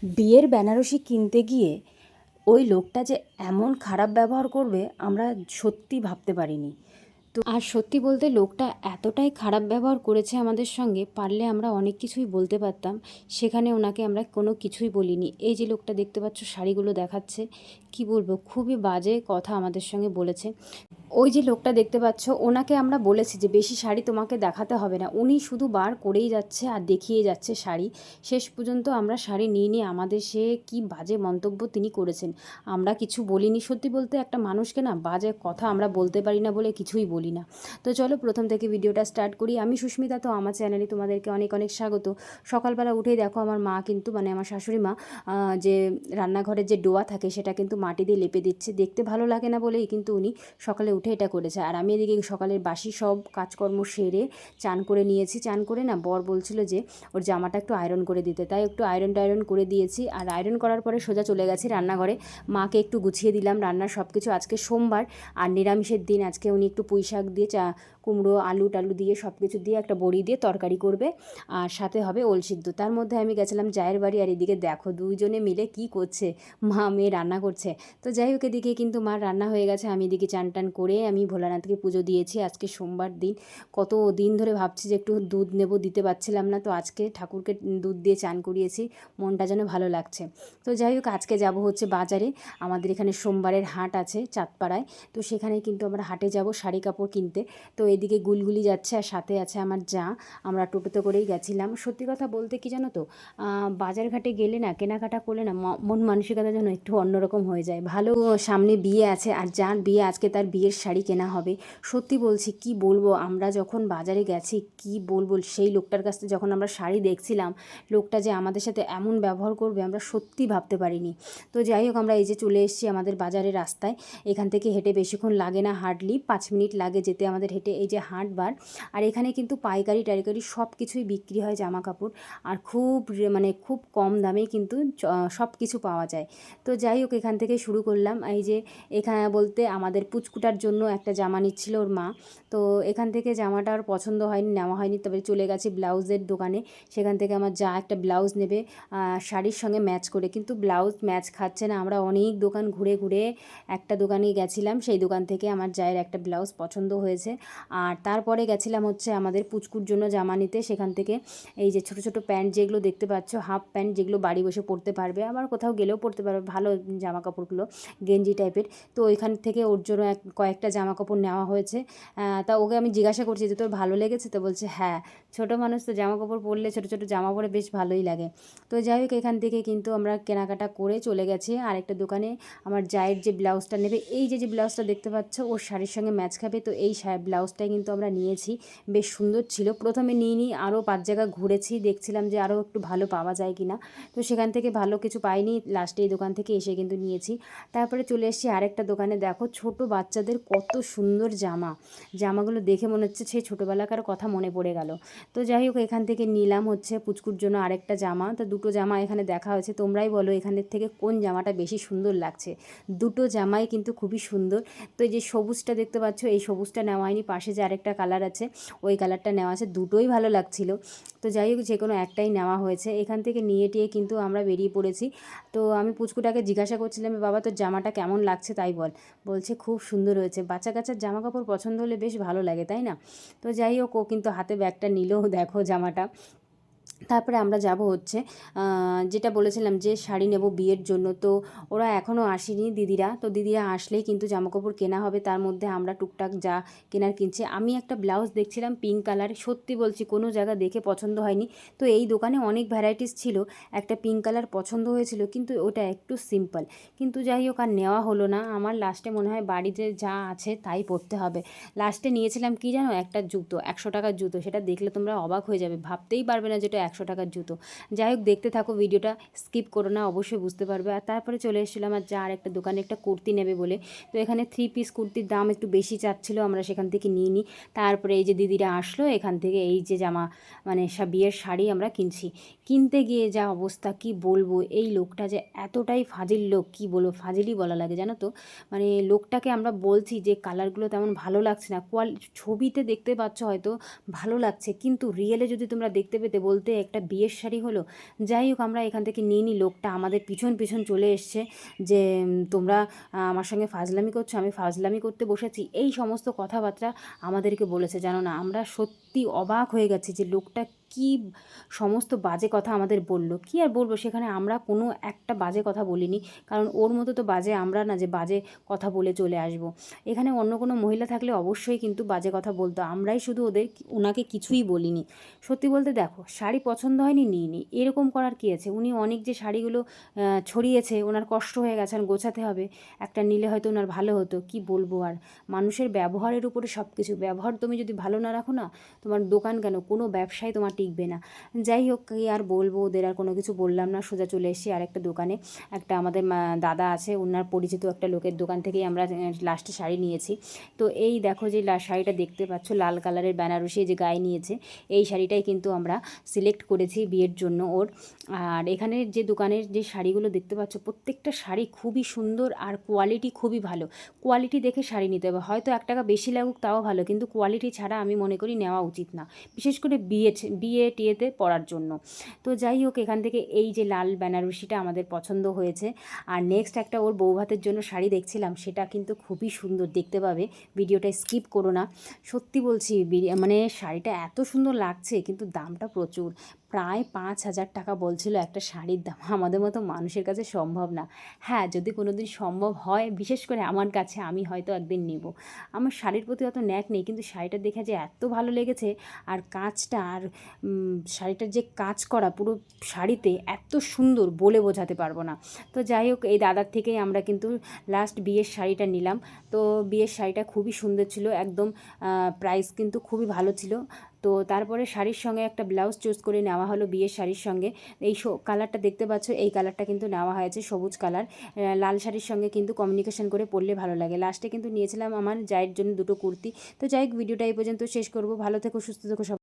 বিয়ের বেনারসি কিনতে গিয়ে ওই লোকটা যে এমন খারাপ ব্যবহার করবে আমরা সত্যি ভাবতে পারিনি। তো আর সত্যি বলতে লোকটা এতটাই খারাপ ব্যবহার করেছে আমাদের সঙ্গে, পারলে আমরা অনেক কিছুই বলতে পারতাম, সেখানে ওনাকে আমরা কোনো কিছুই বলিনি। এই যে লোকটা দেখতে পাচ্ছ শাড়িগুলো দেখাচ্ছে, কি বলবো, খুবই বাজে কথা আমাদের সঙ্গে বলেছে। ওই যে লোকটা দেখতে পাচ্ছ, ওনাকে আমরা বলেছি যে বেশি শাড়ি তোমাকে দেখাতে হবে না, উনি শুধু বার করেই যাচ্ছে আর দেখিয়ে যাচ্ছে শাড়ি। শেষ পর্যন্ত আমরা শাড়ি নিয়ে আমাদের সে কি বাজে মন্তব্য তিনি করেছেন, আমরা কিছু বলিনি। সত্যি বলতে একটা মানুষকে না বাজে কথা আমরা বলতে পারি না বলে কিছুই বলি না। তো চলো প্রথম থেকে ভিডিওটা স্টার্ট করি। আমি সুস্মিতা, তো আমার চ্যানেলে তোমাদেরকে অনেক অনেক স্বাগত। সকালবেলা উঠেই দেখো আমার মা কিন্তু আমার শাশুড়ি মা যে রান্নাঘরের যে ডোয়া থাকে সেটা কিন্তু মাটি দিয়ে লেপে দিচ্ছে। দেখতে ভালো লাগে না বলেই কিন্তু উনি সকালে উঠে এটা করেছে। আর আমি এদিকে সকালের বাসি সব কাজকর্ম সেরে চান করে নিয়েছি। চান করে না বর বলছিল যে ওর জামাটা একটু আয়রন করে দিতে, তাই একটু আয়রন করে দিয়েছি। আর আয়রন করার পরে সোজা চলে গেছি রান্নাঘরে, মাকে একটু গুছিয়ে দিলাম রান্নার সব কিছু। আজকে সোমবার আর নিরামিষের দিন, আজকে উনি একটু পুঁই শাক দিয়ে কুমড়ো আলু টালু দিয়ে সব কিছু দিয়ে একটা বড়ি দিয়ে তরকারি করবে, আর সাথে হবে ওল সিদ্ধ। তার মধ্যে আমি গেছিলাম জায়ের বাড়ি, আর এদিকে দেখো দুইজনে মিলে কি করছে, মা মেয়ে রান্না করছে। তো যাই হোক, এদিকে কিন্তু মার রান্না হয়ে গেছে, আমি এদিকে চান টান করে আমি ভোলানাথকে পুজো দিয়েছি। আজকে সোমবার দিন, কত দিন ধরে ভাবছি যে একটু দুধ নেব, দিতে পারছিলাম না, তো আজকে ঠাকুরকে দুধ দিয়ে চান করিয়েছি, মনটা যেন ভালো লাগছে। তো যাই হোক, আজকে যাব হচ্ছে বাজারে, আমাদের এখানে সোমবারের হাট আছে চাঁদপাড়ায়, তো সেখানে কিন্তু আমরা হাটে যাব শাড়ি কাপড় কিনতে। তো এদিকে গুলগুলি যাচ্ছে আর সাথে আছে আমার যা, আমরা টোটোতে করেই গেছিলাম। সত্যি কথা বলতে কি জানো তো, বাজারঘাটে গেলে না, কেনাকাটা করলে না, মন মানসিকতা যেন একটু অন্যরকম হয়ে যায়। ভালো, সামনে বিয়ে আছে আর যার বিয়ে আজকে তার বিয়ের শাড়ি কেনা হবে। সত্যি বলছি, কি বলবো, আমরা যখন বাজারে গেছি কি বলবো, সেই লোকটার কাছ থেকে যখন আমরা শাড়ি দেখছিলাম, লোকটা যে আমাদের সাথে এমন ব্যবহার করবে আমরা সত্যি ভাবতে পারিনি। তো যাই হোক, আমরা এই যে চলে এসেছি আমাদের বাজারের রাস্তায়, এখান থেকে হেঁটে বেশিক্ষণ লাগে না, হার্ডলি 5 মিনিট লাগে যেতে আমাদের হেঁটে। এই যে হাটবার, আর এখানে কিন্তু পাইকারি টাইকারি সব কিছুই বিক্রি হয়, জামা কাপড়, আর খুব কম দামে কিন্তু সব কিছু পাওয়া যায়। তো যাই হোক, এখান থেকে শুরু করলাম। এই যে এখানে বলতে আমাদের পুচকুটার জন্য একটা জামা নিচ্ছিল ওর মা, তো এখান থেকে জামাটা আর পছন্দ হয়নি, নেওয়া হয়নি, তবে চলে গেছি ব্লাউজের দোকানে। সেখান থেকে আমার যা একটা ব্লাউজ নেবে শাড়ির সঙ্গে ম্যাচ করে, কিন্তু ব্লাউজ ম্যাচ খাচ্ছে না। আমরা অনেক দোকান ঘুরে ঘুরে একটা দোকানে গেছিলাম, সেই দোকান থেকে আমার জায়ের একটা ব্লাউজ পছন্দ হয়েছে। আর তারপরে গেছিলাম হচ্ছে আমাদের পুচকুর জন্য জামা নিতে। সেখান থেকে এই যে ছোটো ছোটো প্যান্ট যেগুলো দেখতে পাচ্ছ, হাফ প্যান্ট, যেগুলো বাড়ি বসে পরতে পারবে, আবার কোথাও গেলেও পরতে পারবে, ভালো জামা কাপড়গুলো, গেঞ্জি টাইপের। তো ওইখান থেকে ওর জন্য কয়েকটা জামা কাপড় নেওয়া হয়েছে। তা ওকে আমি জিজ্ঞাসা করছি যে তোর ভালো লেগেছে, তো বলছে হ্যাঁ, ছোটো মানুষ তো জামা কাপড় পরলে, ছোটো ছোটো জামা পরে বেশ ভালোই লাগে। তো যাই হোক, এখান থেকে কিন্তু আমরা কেনাকাটা করে চলে গেছি আরেকটা দোকানে। আমার জায়ের যে ব্লাউজটা নেবে, এই যে ব্লাউজটা দেখতে পাচ্ছ ওর শাড়ির সঙ্গে ম্যাচ খাবে, তো এই ব্লাউজটাই কিন্তু আমরা নিয়েছি, বেশ সুন্দর ছিল। প্রথমে নিইনি, আরও 5 জায়গা ঘুরেছি, দেখছিলাম যে আরও একটু ভালো পাওয়া যায় কি না, তো সেখান থেকে ভালো কিছু পাইনি, লাস্টে এই দোকান থেকে এসে কিন্তু নিয়েছি। তারপরে চলে এসেছি আরেকটা দোকানে, দেখো ছোট বাচ্চাদের কত সুন্দর জামাগুলো দেখে মনে হচ্ছে সেই ছোটোবেলাকার কথা মনে পড়ে গেল। তো যাই হোক, এখান থেকে নিলাম হচ্ছে পুচকুর জন্য আরেকটা জামা। তো দুটো জামা এখানে দেখা হয়েছে, তোমরাই বলো এখানের থেকে কোন জামাটা বেশি সুন্দর লাগছে। দুটো জামাই কিন্তু খুবই সুন্দর। তো এই যে সবুজটা দেখতে পাচ্ছ, এই সবুজটা নেওয়া হয়নি, পাশে যে আরেকটা কালার আছে ওই কালারটা নেওয়া আছে, দুটোই ভালো লাগছিল। তো যাই হোক, যে কোনো একটাই নেওয়া হয়েছে। এখান থেকে নিয়ে টিয়ে কিন্তু আমরা বেরিয়ে পড়েছি। তো আমি পুচকুটাকে জিজ্ঞাসা করছিলাম, বাবা তোর জামাটা কেমন লাগছে তাই বল। বলছে খুব সুন্দর হয়েছে। বাচ্চা কাচ্চার জামা কাপড় পছন্দ হলে বেশ ভালো লাগে, তাই না? তো যাই হোক, ও কিন্তু হাতে ব্যাগটা নিল, দেখো জামাটা। তারপরে আমরা যাব হচ্ছে যেটা বলেছিলাম যে শাড়ি নেব বিয়ের জন্য, তো ওরা এখনও আসেনি দিদিরা, তো দিদিরা আসলেই কিন্তু জামাকাপড় কেনা হবে। তার মধ্যে আমরা টুকটাক যা কেনার কিনছি। আমি একটা ব্লাউজ দেখছিলাম পিঙ্ক কালার, সত্যি বলছি কোনো জায়গা দেখে পছন্দ হয়নি। তো এই দোকানে অনেক ভ্যারাইটিস ছিল, একটা পিঙ্ক কালার পছন্দ হয়েছিল, কিন্তু ওটা একটু সিম্পল, কিন্তু যাই হোক আর নেওয়া হলো না আমার। লাস্টে মনে হয় বাড়িতে যা আছে তাই পরতে হবে। লাস্টে নিয়েছিলাম কি জানো, একটা জুতো, 100 টাকার জুতো, সেটা দেখলে তোমরা অবাক হয়ে যাবে, ভাবতেই পারবে না যেটা 100 টাকার জুতো। যাই হোক, দেখতে থাকো ভিডিওটা, স্কিপ করো না, অবশ্যই বুঝতে পারবে। আর তারপরে চলে এসেছিলাম আর যা আর একটা দোকানে একটা কুর্তি নেবে বলে, তো এখানে 3 পিস কুর্তির দাম একটু বেশি চাচ্ছিলো, আমরা সেখান থেকে নিয়ে নিই। তারপরে এই যে দিদিরা আসলো, এখান থেকে এই যে জামা বিয়ের শাড়ি আমরা কিনতে গিয়ে যা অবস্থা কি বলবো, এই লোকটা যে এতটাই ফাজিল লোক, কি বলবো, ফাজিলই বলা লাগে জানো তো। লোকটাকে আমরা বলছি যে কালারগুলো তেমন ভালো লাগছে না, ছবিতে দেখতে পাচ্ছ হয়তো ভালো লাগছে, কিন্তু রিয়েলে যদি তোমরা দেখতে পেতে বলতে মধ্যে একটা বিয়ের শাড়ি হলো। যাই হোক আমরা এখান থেকে নিয়ে নিই। লোকটা আমাদের পিছন পিছন চলে এসছে যে তোমরা আমার সঙ্গে ফাজলামি করছো, আমি ফাজলামি করতে বসেছি, এই সমস্ত কথাবার্তা আমাদেরকে বলেছে। জানো না, আমরা সত্যি অবাক হয়ে গেছি যে লোকটা কি সমস্ত বাজে কথা আমাদের বলল। কি আর বলবো, সেখানে আমরা কোনো একটা বাজে কথা বলিনি, কারণ ওর মতো তো বাজে আমরা না যে বাজে কথা বলে চলে আসব। এখানে অন্য কোনো মহিলা থাকলে অবশ্যই কিন্তু বাজে কথা বলতো, আমরাই শুধু ওনাকে কিছুই বলিনি। সত্যি বলতে দেখো, শাড়ি পছন্দ হয়নি নিইনি, এরকম করার কী আছে? উনি অনেক যে শাড়িগুলো ছড়িয়েছে, ওনার কষ্ট হয়ে গেছে, আর গোছাতে হবে, একটা নিলে হয়তো ওনার ভালো হতো। কি বলবো আর, মানুষের ব্যবহারের উপরে সব কিছু। ব্যবহার তুমি যদি ভালো না রাখো না, তোমার দোকান কেন, কোনো ব্যবসায় তোমার টিকবে না। যাই হোক, কি আর বলবো, ওদের আর কোনো কিছু বললাম না, সোজা চলে এসেছি আরেকটা দোকানে। একটা আমাদের দাদা আছে, ওনার পরিচিত একটা লোকের দোকান থেকেই আমরা লাস্টে শাড়ি নিয়েছি। তো এই দেখো যে শাড়িটা দেখতে পাচ্ছ, লাল কালারের বেনারসি যে গায়ে নিয়েছে, এই শাড়িটাই কিন্তু আমরা সিলেক্ট করেছি বিয়ের জন্য ওর। আর এখানে যে দোকানের যে শাড়িগুলো দেখতে পাচ্ছ, প্রত্যেকটা শাড়ি খুবই সুন্দর আর কোয়ালিটি খুবই ভালো। কোয়ালিটি দেখে শাড়ি নিতে হবে, হয়তো 1 টাকা বেশি লাগুক তাও ভালো, কিন্তু কোয়ালিটি ছাড়া আমি মনে করি নেওয়া উচিত না, বিশেষ করে বিয়ে টিয়েতে পরার জন্য। তো যাই হোক, এখান থেকে এই যে লাল বেনারসিটা আমাদের পছন্দ হয়েছে। আর নেক্সট একটা ওর বৌভাতের জন্য শাড়ি দেখছিলাম, সেটা কিন্তু খুবই সুন্দর, দেখতে পাবে, ভিডিওটা স্কিপ করো না। সত্যি বলছি, মানে শাড়িটা এত সুন্দর লাগছে, কিন্তু দামটা প্রচুর, প্রায় 5,000 টাকা বলছিল একটা শাড়ির দাম। আমাদের মতো মানুষের কাছে সম্ভব না। হ্যাঁ, যদি কোনো দিন সম্ভব হয়, বিশেষ করে আমার কাছে, আমি হয়তো একদিন নেব। আমার শাড়ির প্রতি অত ন্যাক নেই, কিন্তু শাড়িটা দেখে যে এত ভালো লেগেছে, আর কাজটা, আর শাড়িটার যে কাজ করা পুরো শাড়িতে এত সুন্দর, বলে বোঝাতে পারবো না। তো যাই হোক, এই দাদার থেকেই আমরা কিন্তু লাস্ট বিয়ের শাড়িটা নিলাম। তো বিয়ের শাড়িটা খুবই সুন্দর ছিল, একদম প্রাইস কিন্তু খুবই ভালো ছিল। তো তারপরে শাড়ির সঙ্গে একটা ব্লাউজ চুজ করে নেওয়া হলো বিয়ের শাড়ির সঙ্গে। এই কালারটা দেখতে পাচ্ছ, এই কালারটা কিন্তু নেওয়া হয়েছে, সবুজ কালার। লাল শাড়ির সঙ্গে কিন্তু কমিউনিকেশন করে পরলে ভালো লাগে। লাস্টে কিন্তু নিয়েছিলাম আমার জায়ের জন্য 2টো কুর্তি। তো যাই হোক, ভিডিওটা এই পর্যন্ত শেষ করব। ভালো থেকো, সুস্থ থেকো সব।